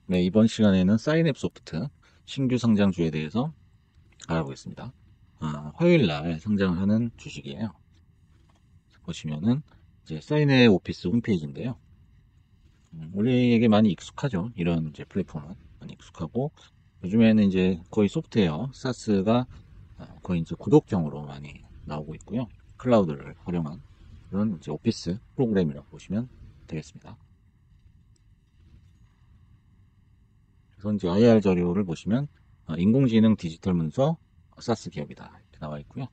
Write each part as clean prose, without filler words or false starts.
네, 이번 시간에는 사인앱소프트 신규 상장주에 대해서 알아보겠습니다. 화요일 날 상장하는 주식이에요. 보시면은 이제 사인앱 오피스 홈페이지인데요. 우리에게 많이 익숙하죠. 이런 이제 플랫폼은 많이 익숙하고 요즘에는 이제 거의 소프트웨어 사스가 거의 이제 구독형으로 많이 나오고 있고요. 클라우드를 활용한 그런 이제 오피스 프로그램이라고 보시면 되겠습니다. 그래서 이제 IR 자료를 보시면 인공지능 디지털 문서 사스 기업이다 이렇게 나와 있고요.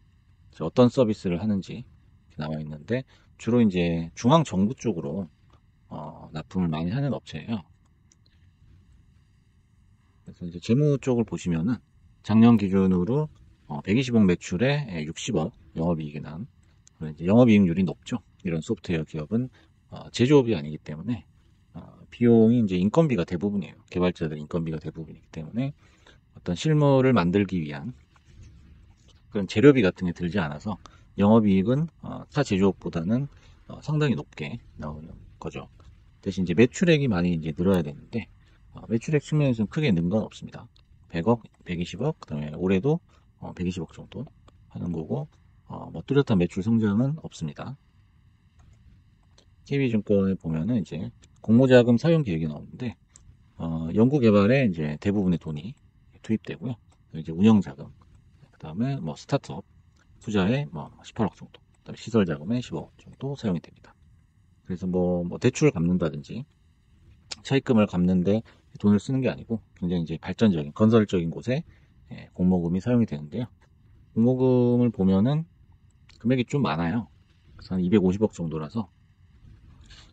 어떤 서비스를 하는지 이렇게 나와 있는데 주로 이제 중앙 정부 쪽으로 납품을 많이 하는 업체예요. 그래서 이제 재무 쪽을 보시면은 작년 기준으로 120억 매출에 60억 영업이익이 난 그런 이제 영업이익률이 높죠. 이런 소프트웨어 기업은 제조업이 아니기 때문에 비용이 이제 인건비가 대부분이에요. 개발자들 인건비가 대부분이기 때문에 어떤 실물을 만들기 위한 그런 재료비 같은 게 들지 않아서 영업이익은 타 제조업보다는 상당히 높게 나오는 거죠. 대신 이제 매출액이 많이 이제 늘어야 되는데 매출액 측면에서는 크게 는 건 없습니다. 100억, 120억, 그다음에 올해도 120억 정도 하는 거고 뭐 뚜렷한 매출 성장은 없습니다. KB증권에 보면은 이제 공모자금 사용 계획이 나오는데 연구 개발에 이제 대부분의 돈이 투입되고요. 이제 운영 자금, 그다음에 뭐 스타트업 투자에 뭐 18억 정도, 그다음에 시설 자금에 15억 정도 사용이 됩니다. 그래서 뭐 대출을 갚는다든지 차입금을 갚는데 돈을 쓰는 게 아니고 굉장히 이제 발전적인 건설적인 곳에 공모금이 사용이 되는데요. 공모금을 보면은 금액이 좀 많아요. 그래서 한 250억 정도라서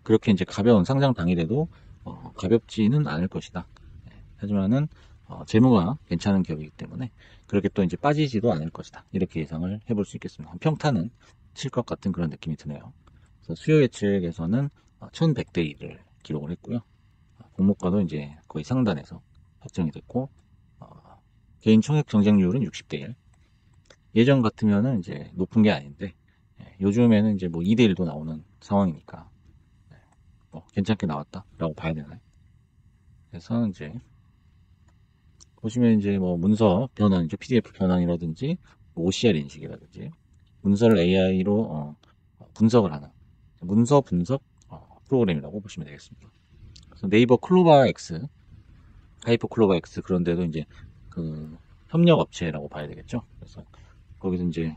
그렇게 이제 가벼운 상장 당일에도 가볍지는 않을 것이다. 하지만은 재무가 괜찮은 기업이기 때문에 그렇게 또 이제 빠지지도 않을 것이다. 이렇게 예상을 해볼 수 있겠습니다. 한 평타는 칠 것 같은 그런 느낌이 드네요. 그래서 수요 예측에서는 1100대 1을 기록을 했고요. 공모가도 이제 거의 상단에서 확정이 됐고 개인 청약 경쟁률은 60대 1. 예전 같으면은 이제 높은 게 아닌데 요즘에는 이제 뭐 2대 1도 나오는 상황이니까 뭐 괜찮게 나왔다라고 봐야 되나요? 그래서 이제 보시면 이제 뭐 문서 변환이죠. PDF 변환이라든지 OCR 인식이라든지 문서를 AI로 분석을 하는 문서 분석 프로그램이라고 보시면 되겠습니다. 그래서 네이버 클로바 X, 하이퍼 클로바 X 그런 데도 이제 그 협력 업체라고 봐야 되겠죠. 그래서 거기서 이제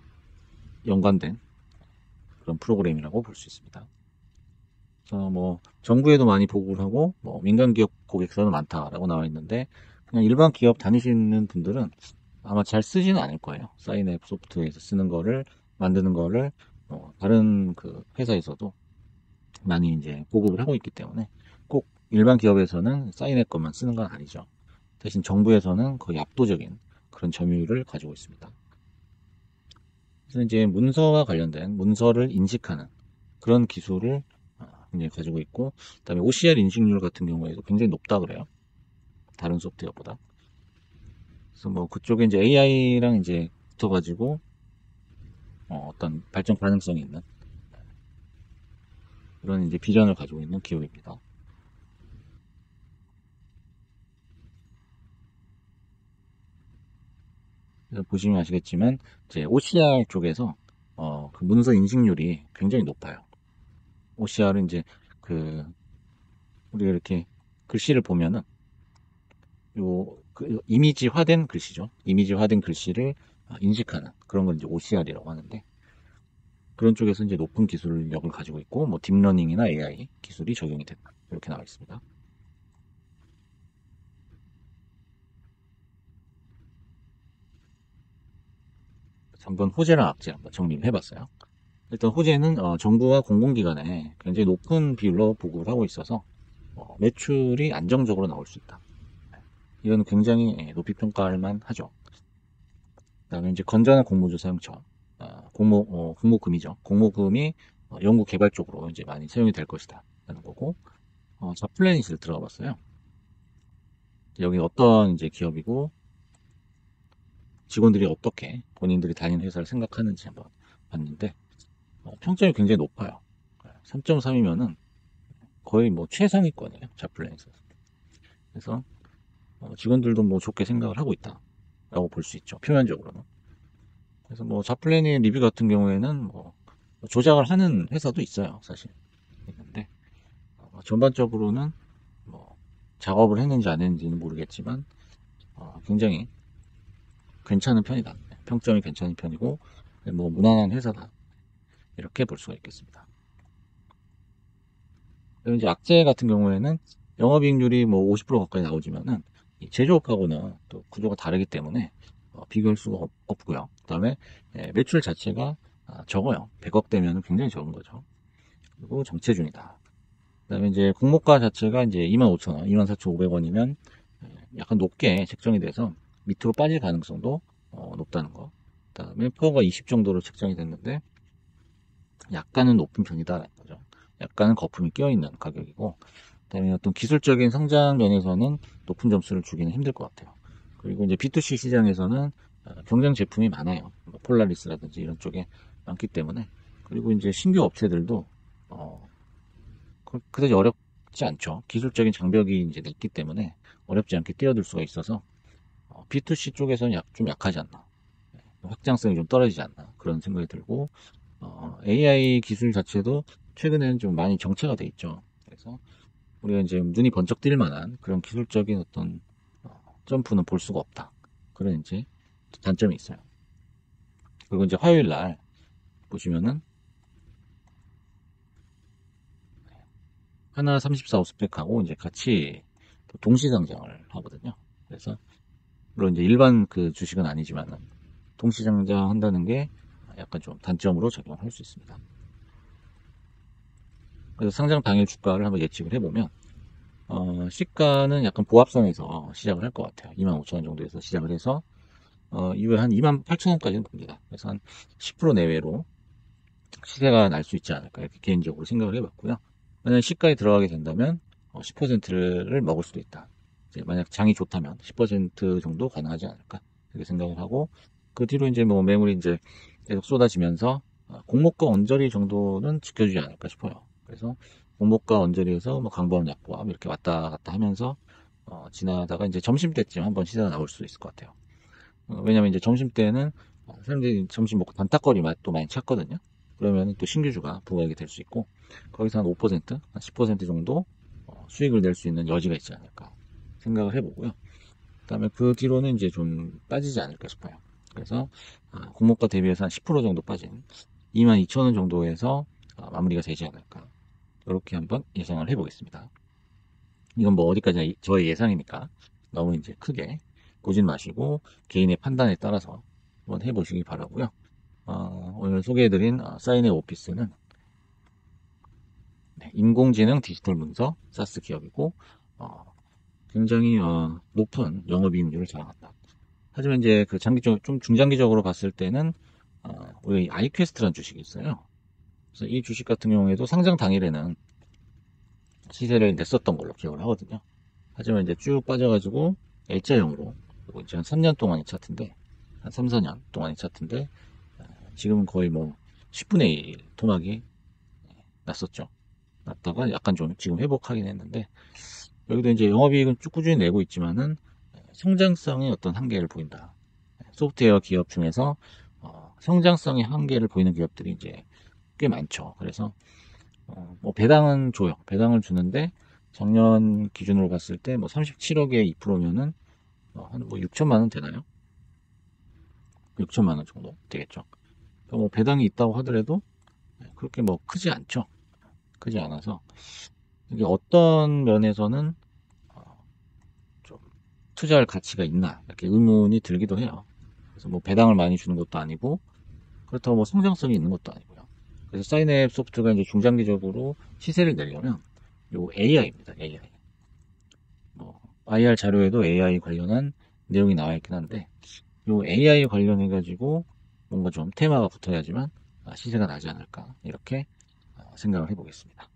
연관된 그런 프로그램이라고 볼 수 있습니다. 그래서 뭐 정부에도 많이 보고를 하고 뭐 민간 기업 고객사도 많다라고 나와 있는데 그냥 일반 기업 다니시는 분들은 아마 잘 쓰지는 않을 거예요. 사인앱 소프트에서 쓰는 거를 만드는 거를 다른 그 회사에서도 많이 이제 보급을 하고 있기 때문에 꼭 일반 기업에서는 사인앱 것만 쓰는 건 아니죠. 대신 정부에서는 거의 압도적인 그런 점유율을 가지고 있습니다. 그래서 이제 문서와 관련된 문서를 인식하는 그런 기술을 굉장히 가지고 있고, 그다음에 OCR 인식률 같은 경우에도 굉장히 높다 그래요. 다른 소프트웨어보다. 그래서 뭐 그쪽에 이제 AI랑 이제 붙어가지고 어떤 발전 가능성이 있는 그런 이제 비전을 가지고 있는 기업입니다. 그래서 보시면 아시겠지만 이제 OCR 쪽에서 그 문서 인식률이 굉장히 높아요. OCR은 이제 그 우리가 이렇게 글씨를 보면은 그 이미지화된 글씨죠. 이미지화된 글씨를 인식하는 그런 걸 이제 OCR이라고 하는데 그런 쪽에서 이제 높은 기술력을 가지고 있고 뭐 딥러닝이나 AI 기술이 적용이 된다. 이렇게 나와 있습니다. 한번 호재랑 악재 한번 정리를 해봤어요. 일단 호재는 정부와 공공기관에 굉장히 높은 비율로 보급을 하고 있어서 매출이 안정적으로 나올 수 있다. 이건 굉장히 높이 평가할 만하죠. 그다음에 이제 건전한 공모주 사용처, 공모금이죠. 공모금이 연구 개발 쪽으로 이제 많이 사용이 될 것이다. 라는 거고, 자플래닛을 들어가 봤어요. 여기 어떤 이제 기업이고, 직원들이 어떻게 본인들이 다니는 회사를 생각하는지 한번 봤는데, 평점이 굉장히 높아요. 3.3이면은 거의 뭐 최상위권이에요. 자플래닛에서. 그래서 직원들도 뭐 좋게 생각을 하고 있다라고 볼 수 있죠. 표면적으로는. 그래서 뭐 자플래닛 리뷰 같은 경우에는 뭐 조작을 하는 회사도 있어요, 사실. 있는데 전반적으로는 뭐 작업을 했는지 안 했는지는 모르겠지만 굉장히 괜찮은 편이다. 평점이 괜찮은 편이고 뭐 무난한 회사다. 이렇게 볼 수가 있겠습니다. 그리고 이제 악재 같은 경우에는 영업이익률이 뭐 50% 가까이 나오지만은 이 제조업하고는 또 구조가 다르기 때문에 비교할 수가 없고요. 그다음에 매출 자체가 적어요. 100억 대면 굉장히 적은 거죠. 그리고 정체 중이다. 그다음에 이제 공모가 자체가 이제 25,000원, 24,500원이면 약간 높게 책정이 돼서 밑으로 빠질 가능성도 높다는 거. 그다음에 퍼가 20 정도로 책정이 됐는데 약간은 높은 편이다라는 거죠. 약간은 거품이 끼어있는 가격이고, 그다음에 어떤 기술적인 성장 면에서는 높은 점수를 주기는 힘들 것 같아요. 그리고 이제 B2C 시장에서는 경쟁 제품이 많아요. 뭐 폴라리스라든지 이런 쪽에 많기 때문에. 그리고 이제 신규 업체들도 그다지 어렵지 않죠. 기술적인 장벽이 이제 낮기 때문에 어렵지 않게 뛰어들 수가 있어서 B2C 쪽에서는 좀 약하지 않나. 확장성이 좀 떨어지지 않나. 그런 생각이 들고, AI 기술 자체도 최근에는 좀 많이 정체가 돼 있죠. 그래서 우리가 이제 눈이 번쩍 뜰 만한 그런 기술적인 어떤 점프는 볼 수가 없다. 그런 이제 단점이 있어요. 그리고 이제 화요일 날 보시면은 하나 34호 스펙하고 이제 같이 동시 상장을 하거든요. 그래서 물론 이제 일반 그 주식은 아니지만은 동시 상장한다는 게 약간 좀 단점으로 작용할 수 있습니다. 그래서 상장 당일 주가를 한번 예측을 해보면 시가는 약간 보합선에서 시작을 할 것 같아요. 25,000원 정도에서 시작을 해서 이후에 한 28,000원까지는 봅니다. 그래서 한 10% 내외로 시세가 날 수 있지 않을까 이렇게 개인적으로 생각을 해봤고요. 만약 시가에 들어가게 된다면 10%를 먹을 수도 있다. 이제 만약 장이 좋다면 10% 정도 가능하지 않을까 이렇게 생각을 하고 그 뒤로 이제 뭐 매물이 이제 계속 쏟아지면서 공모가 언저리 정도는 지켜주지 않을까 싶어요. 그래서 공모가 언저리에서 뭐 강보합 약보합 이렇게 왔다 갔다 하면서 지나다가 이제 점심때쯤 한번 시세가 나올 수도 있을 것 같아요. 왜냐면 이제 점심때는 사람들이 점심 먹고 단딱거리 맛도 많이 찾거든요. 그러면 또 신규주가 부각이 될 수 있고 거기서 한 5%, 한 10% 정도 수익을 낼 수 있는 여지가 있지 않을까 생각을 해보고요. 그다음에 그 뒤로는 이제 좀 빠지지 않을까 싶어요. 그래서 공모가 대비해서 한 10% 정도 빠진 22,000원 정도에서 마무리가 되지 않을까 이렇게 한번 예상을 해보겠습니다. 이건 뭐 어디까지나 저의 예상이니까 너무 이제 크게 보진 마시고 개인의 판단에 따라서 한번 해보시기 바라고요. 오늘 소개해드린 사인의 오피스는 인공지능 디지털 문서 사스 기업이고 굉장히 높은 영업이익률을 자랑한다. 하지만 이제 그 장기적 좀 중장기적으로 봤을 때는 우리 아이퀘스트라는 주식이 있어요. 그래서 이 주식 같은 경우에도 상장 당일에는 시세를 냈었던 걸로 기억을 하거든요. 하지만 이제 쭉 빠져가지고 L자형으로 그리고 이제 한 3년 동안의 차트인데 한 3, 4년 동안의 차트인데 지금은 거의 뭐 10분의 1 토막이 났었죠. 났다가 약간 좀 지금 회복하긴 했는데 여기도 이제 영업이익은 쭉 꾸준히 내고 있지만은 성장성의 어떤 한계를 보인다. 소프트웨어 기업 중에서 성장성의 한계를 보이는 기업들이 이제 꽤 많죠. 그래서 뭐 배당은 줘요. 배당을 주는데 작년 기준으로 봤을 때 뭐 37억에 2%면은 한 뭐 6천만 원 되나요? 6천만 원 정도 되겠죠. 뭐 배당이 있다고 하더라도 그렇게 뭐 크지 않죠. 크지 않아서 이게 어떤 면에서는 좀 투자할 가치가 있나 이렇게 의문이 들기도 해요. 그래서 뭐 배당을 많이 주는 것도 아니고 그렇다고 뭐 성장성이 있는 것도 아니고요. 그래서 사인앱 소프트가 이제 중장기적으로 시세를 내려면 요 AI입니다. AI. 뭐 IR 자료에도 AI 관련한 내용이 나와 있긴 한데 요 AI 관련해 가지고 뭔가 좀 테마가 붙어야지만 시세가 나지 않을까 이렇게 생각을 해보겠습니다.